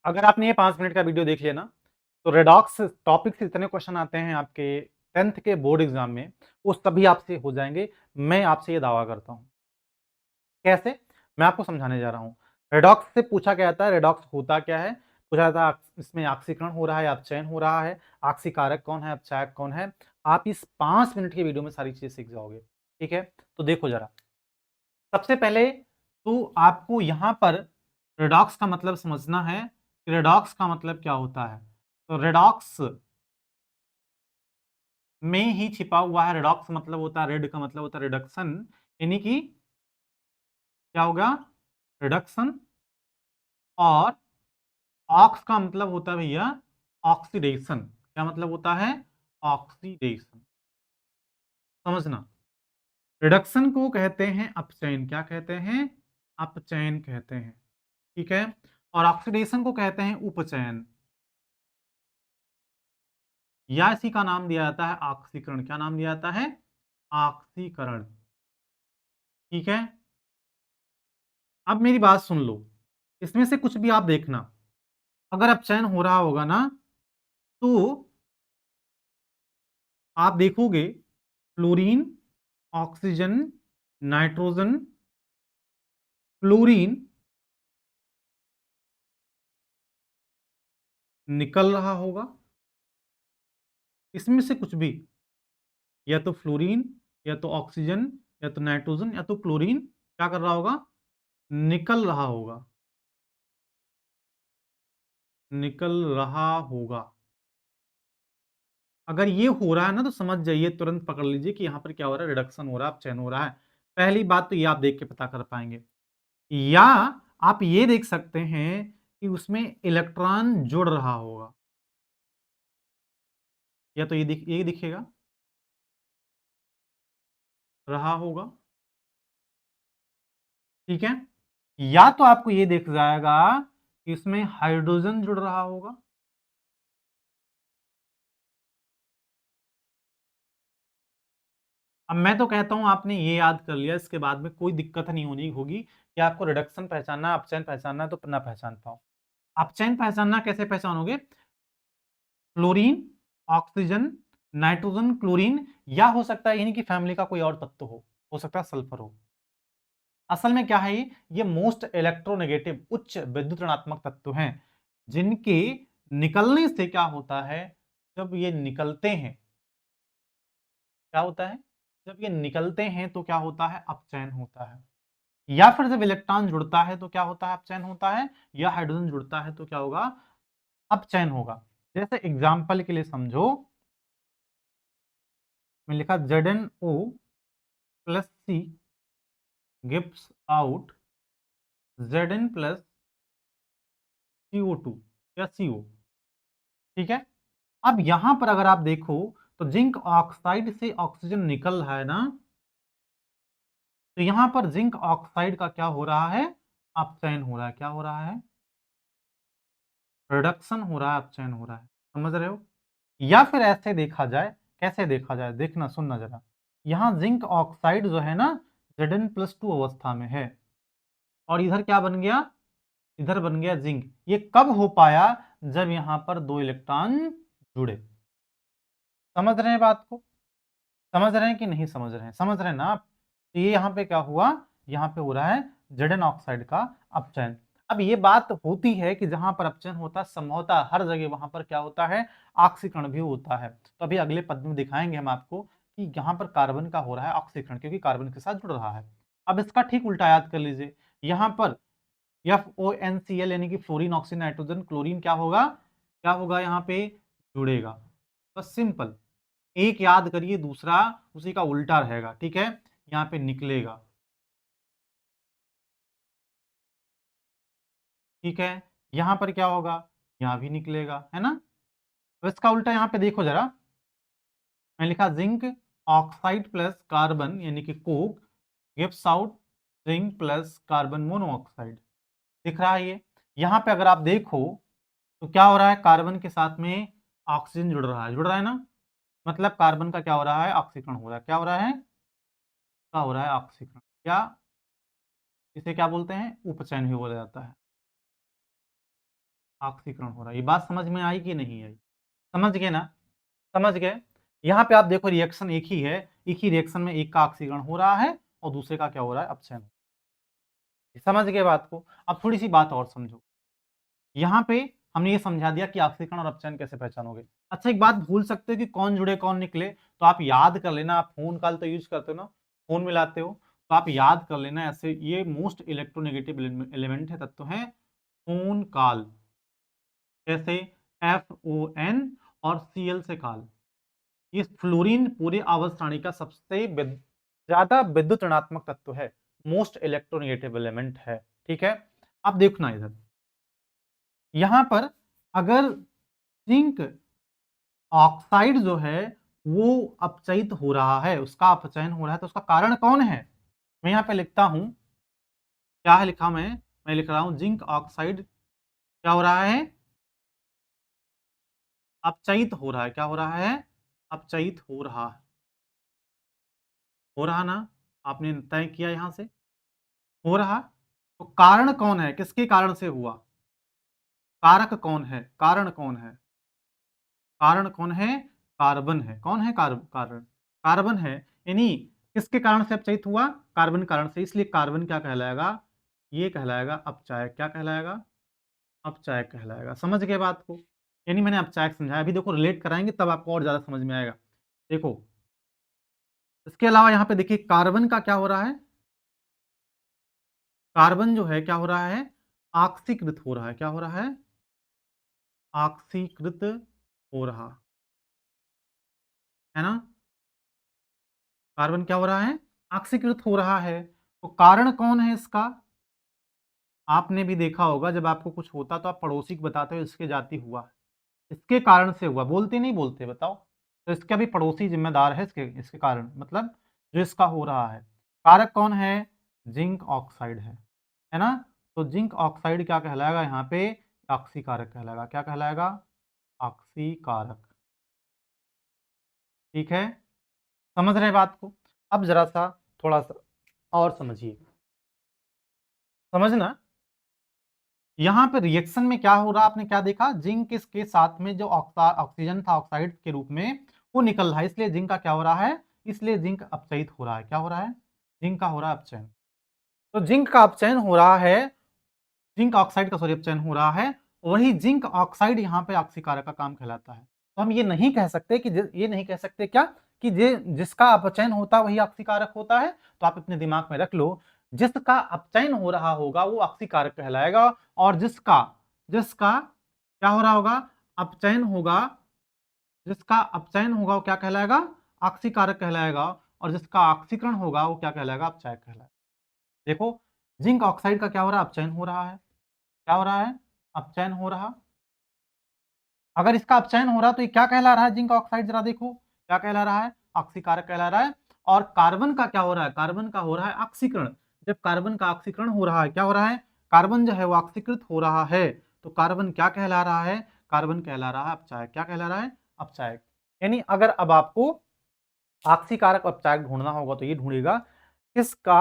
अगर आपने ये 5 मिनट का वीडियो देख लिया ना, तो रेडॉक्स टॉपिक से इतने क्वेश्चन आते हैं आपके 10th के बोर्ड एग्जाम में, वो सभी आपसे हो जाएँगे। मैं आपसे ये दावा करता हूँ। कैसे? मैं आपको समझाने जा रहा हूँ। रेडॉक्स से पूछा क्या जाता है, रेडॉक्स होता क्या है? पूछा जाता है इसमें ऑक्सीकरण हो रहा है या अपचयन हो रहा है? ऑक्सीकारक कौन है, अपचायक कौन है? आप इस 5 मिनट की वीडियो में सारी चीज़ें सीख जाओगे। ठीक है? तो देखो ज़रा, सबसे पहले तो आपको यहाँ पर रेडॉक्स का मतलब समझना है कि रेडॉक्स का मतलब क्या होता है। तो रेडॉक्स में ही छिपा हुआ है, रेडॉक्स मतलब होता है, रेड का मतलब होता है रिडक्शन, यानी कि क्या होगा? रिडक्शन। और ऑक्स का मतलब होता है भैया ऑक्सीडेशन। क्या मतलब होता है? ऑक्सीडेशन। समझना, रिडक्शन को कहते हैं अपचयन। क्या कहते हैं? अपचयन कहते हैं। ठीक है? और ऑक्सीडेशन को कहते हैं उपचयन, या इसी का नाम दिया जाता है ऑक्सीकरण। क्या नाम दिया जाता है? ऑक्सीकरण। ठीक है? अब मेरी बात सुन लो, इसमें से कुछ भी आप देखना, अगर अपचयन हो रहा होगा ना, तो आप देखोगे फ्लोरीन, ऑक्सीजन, नाइट्रोजन, क्लोरीन निकल रहा होगा। इसमें से कुछ भी, या तो फ्लोरीन, या तो ऑक्सीजन, या तो नाइट्रोजन, या तो क्लोरीन क्या कर रहा होगा? निकल रहा होगा। निकल रहा होगा। अगर ये हो रहा है ना, तो समझ जाइए, तुरंत पकड़ लीजिए कि यहाँ पर क्या हो रहा है, रिडक्शन हो रहा है, अपचयन हो रहा है। पहली बात तो ये आप देख के पता कर पाएंगे। या आप ये देख सकते हैं कि उसमें इलेक्ट्रॉन जुड़ रहा होगा, या तो ये दिखेगा, रहा होगा। ठीक है? या तो आपको ये दिख जाएगा कि इसमें हाइड्रोजन जुड़ रहा होगा। अब मैं तो कहता हूं आपने ये याद कर लिया, इसके बाद में कोई दिक्कत नहीं होनी होगी कि आपको रिडक्शन पहचानना, अपचयन पहचानना है तो ना पहचान पाओ। अपचयन पहचानना कैसे पहचानोगे? फ्लोरीन, ऑक्सीजन, नाइट्रोजन, क्लोरीन, या हो सकता है इन्हीं की फैमिली का कोई और तत्व हो सकता है सल्फर हो। असल में क्या है, ये मोस्ट इलेक्ट्रोनेगेटिव उच्च विद्युत ऋणात्मक तत्व हैं, जिनके निकलने से क्या होता है, जब ये निकलते हैं, क्या होता है, जब ये निकलते हैं तो क्या होता है, अपचयन होता है। या फिर जब इलेक्ट्रॉन जुड़ता है तो क्या होता है, अपचयन होता है। या हाइड्रोजन जुड़ता है तो क्या होगा, अपचयन होगा। जैसे एग्जांपल के लिए समझो, मैं लिखा ZnO plus C gives out Zn plus CO2 या CO। ठीक है? अब यहां पर अगर आप देखो, तो जिंक ऑक्साइड से ऑक्सीजन निकल रहा है ना, तो यहां पर जिंक ऑक्साइड का क्या हो रहा है, अपचयन हो रहा है। क्या हो रहा है? रिडक्शन हो रहा है, अपचयन हो रहा है। समझ रहे हो? या फिर ऐसे देखा जाए, कैसे देखा जाए, देखना सुनना जरा। यहां जिंक ऑक्साइड जो है ना, Zn+2 अवस्था में है, और इधर क्या बन गया, इधर बन गया जिंक। ये कब हो पाया, जब यहां पर दो इलेक्ट्रॉन जुड़े। समझ रहे हैं बात को? समझ रहे हैं कि नहीं समझ रहे हैं? समझ रहे हैं ना आप? तो ये यहाँ पे क्या हुआ, यहाँ पे हो रहा है Zn ऑक्साइड का अपचयन। अब ये बात होती है कि जहां पर अपचयन होता है, संभवतः हर जगह वहां पर क्या होता है, ऑक्सीकरण भी होता है। तो अभी अगले पद में दिखाएंगे हम आपको कि यहाँ पर कार्बन का हो रहा है ऑक्सीकरण, क्योंकि कार्बन के साथ जुड़ रहा है। अब इसका ठीक उल्टा याद कर लीजिए, यहाँ पर FONCl यानी कि फ्लोरीन, ऑक्सीजन, नाइट्रोजन, क्लोरीन क्या होगा, क्या होगा, यहाँ पे जुड़ेगा। बस सिंपल, एक याद करिए, दूसरा उसी का उल्टा रहेगा। ठीक है? यहाँ पे निकलेगा। ठीक है? यहां पर क्या होगा, यहां भी निकलेगा, है ना? तो इसका उल्टा यहाँ पे देखो जरा, मैं लिखा जिंक ऑक्साइड प्लस कार्बन यानी कि Coke gives out zinc plus carbon monoxide. दिख रहा है ये? यहाँ पे अगर आप देखो, तो क्या हो रहा है, कार्बन के साथ में ऑक्सीजन जुड़ रहा है ना, मतलब कार्बन का क्या हो रहा है, ऑक्सीकरण हो रहा है। क्या हो रहा है, क्या हो रहा है, ऑक्सीकरण। क्या, इसे क्या बोलते हैं, उपचयन भी बोला जाता है। ऑक्सीकरण हो रहा है। ये बात समझ में आई कि नहीं आई? समझ गए ना? समझ गए? यहाँ पे आप देखो रिएक्शन एक ही है, एक ही रिएक्शन में एक का ऑक्सीकरण हो रहा है और दूसरे का क्या हो रहा है? अपचयन। समझ गए बात को? अब थोड़ी-सी बात और समझो। यहाँ पे हमने ये समझा दिया कि ऑक्सीकरण और अपचयन कैसे पहचानोगे। अच्छा, एक बात भूल सकते हो कि कौन जुड़े कौन निकले, तो आप याद कर लेना। आप फ़ोन कॉल तो यूज़ करते हो ना, फ़ोन मिलाते हो, तो आप याद कर लेना ऐसे। ये मोस्ट इलेक्ट्रोनेगेटिव एलिमेंट है, तत्व है फ़ोन कॉल। कैसे? FON और Cl से कॉल। ये फ्लोरीन पूरे आवर्त सारणी का सबसे ज्यादा विद्युत ऋणात्मक तत्व है, मोस्ट इलेक्ट्रोनेगेटिव एलिमेंट है। ठीक है, अब देखना इधर, यहां पर अगर जिंक ऑक्साइड जो है वो अपचयित हो रहा है, उसका अपचयन हो रहा है, तो उसका कारण कौन है? मैं यहां पे लिखता हूं, क्या है लिखा मैं लिख रहा हूं जिंक ऑक्साइड क्या हो रहा है? अपचयित हो रहा है। क्या हो रहा है? अपचयित हो रहा है। हो रहा ना? आपने तय किया यहां से हो रहा। तो कारण कौन है? किसके कारण से हुआ? कारक कौन है? कारण कौन है? कारण कौन है? कार्बन है। कौन है? कारण कार्बन है। यानी किसके कारण से अपचयित हुआ? कार्बन कारण से। इसलिए कार्बन क्या कहलाएगा? ये कहलाएगा अपचायक। क्या कहलाएगा? अपचायक कहलाएगा। समझ गए बात को? यानी मैंने अपचायक समझाया। अभी देखो रिलेट कराएंगे तब आपको और ज्यादा समझ में आएगा। देखो, इसके अलावा यहां पे देखिए कार्बन का क्या हो रहा है? कार्बन जो है क्या हो रहा है? ऑक्सीकृत हो रहा है। क्या हो रहा है? ऑक्सीकृत हो रहा है ना? कार्बन क्या हो रहा है? ऑक्सीकृत हो रहा है। तो कारण कौन है इसका? आपने भी देखा होगा जब आपको कुछ होता तो आप पड़ोसी को बताते हो इसके जाति हुआ, इसके कारण से हुआ। बोलते नहीं बोलते? बताओ। तो इसका भी पड़ोसी जिम्मेदार है इसके इसके कारण, मतलब जो इसका हो रहा है। कारक कौन है? जिंक ऑक्साइड है ना? तो जिंक ऑक्साइड क्या कहलाएगा यहाँ पे? ऑक्सी कारक कहलाएगा। क्या कहलाएगा? ऑक्सी कारक। ठीक है, समझ रहे हैं बात को? अब जरा सा थोड़ा सा और समझिए। समझना, यहां पे रिएक्शन में क्या हो रहा, आपने क्या देखा? जिंक इसके साथ में जो ऑक्सीजन था ऑक्साइड के रूप में वो निकल रहा है, इसलिए जिंक का क्या हो रहा है? इसलिए जिंक अपचयित हो रहा है। क्या हो रहा है? जिंक का हो रहा है अपचयन। तो जिंक का अपचयन हो रहा है, जिंक ऑक्साइड का सॉरी अपचयन हो रहा है। वही जिंक ऑक्साइड यहाँ पे ऑक्सीकारक का काम कहलाता है। तो हम ये नहीं कह सकते कि ये नहीं कह सकते क्या कि जिसका अपचयन होता है वही ऑक्सीकारक होता है। तो आप अपने दिमाग में रख लो, जिसका अपचयन हो रहा होगा वो ऑक्सीकारक कहलाएगा, और जिसका जिसका क्या हो रहा होगा? अपचयन होगा। जिसका अपचयन होगा वो क्या कहलाएगा? ऑक्सीकारक कहलाएगा। और जिसका ऑक्सीकरण होगा वो क्या कहलाएगा? अपचायक कहलाएगा। देखो, जिंक ऑक्साइड का क्या हो रहा है? अपचयन हो रहा है। क्या हो रहा है? अपचयन हो रहा। अगर इसका अपचयन हो रहा तो ये क्या कहला रहा है? जिंक ऑक्साइड, जरा देखो क्या कहला रहा है? ऑक्सीकारक कहला रहा है। और कार्बन का क्या हो रहा है? कार्बन का हो रहा है ऑक्सीकरण। जब कार्बन का ऑक्सीकरण हो रहा है, क्या हो रहा है? कार्बन जो है वो ऑक्सीकृत हो रहा है। तो कार्बन क्या कहला रहा है? कार्बन कहला रहा है अपचायक। क्या कहला रहा है? अपचायक। यानी अगर अब आपको ऑक्सीकारक अपचायक ढूंढना होगा तो ये ढूंढेगा किसका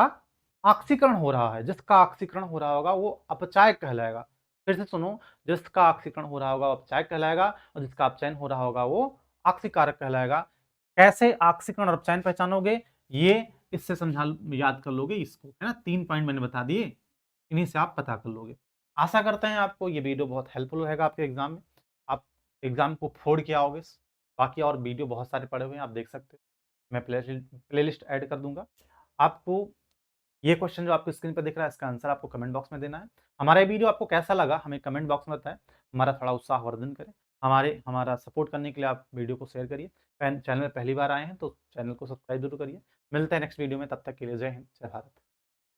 ऑक्सीकरण हो रहा है। जिसका ऑक्सीकरण हो रहा होगा वो अपचायक कहलाएगा। फिर से सुनो, जिसका ऑक्सीकरण हो रहा होगा वो अपचायक कहलाएगा, और जिसका अपचयन हो रहा होगा वो ऑक्सीकारक कहलाएगा। कैसे ऑक्सीकरण और अपचयन पहचानोगे? ये इससे समझा, याद कर लोगे इसको, है ना? 3 पॉइंट मैंने बता दिए, इन्हीं से आप पता कर लोगे। आशा करते हैं आपको ये वीडियो बहुत हेल्पफुल रहेगा आपके एग्जाम में। आप एग्जाम को फोड़ के आओगे। बाकी और वीडियो बहुत सारे पड़े हुए हैं, आप देख सकते हो। मैं प्लेलिस्ट ऐड कर दूंगा। आपको ये क्वेश्चन जो आपको स्क्रीन पर दिख रहा है इसका आंसर आपको कमेंट बॉक्स में देना है। हमारा ये वीडियो आपको कैसा लगा हमें कमेंट बॉक्स में बताएं, हमारा थोड़ा उत्साहवर्धन करें। हमारा सपोर्ट करने के लिए आप वीडियो को शेयर करिए। चैनल में पहली बार आए हैं तो चैनल को सब्सक्राइब जरूर करिए। मिलते हैं नेक्स्ट वीडियो में, तब तक के लिए जय हिंद, जय भारत।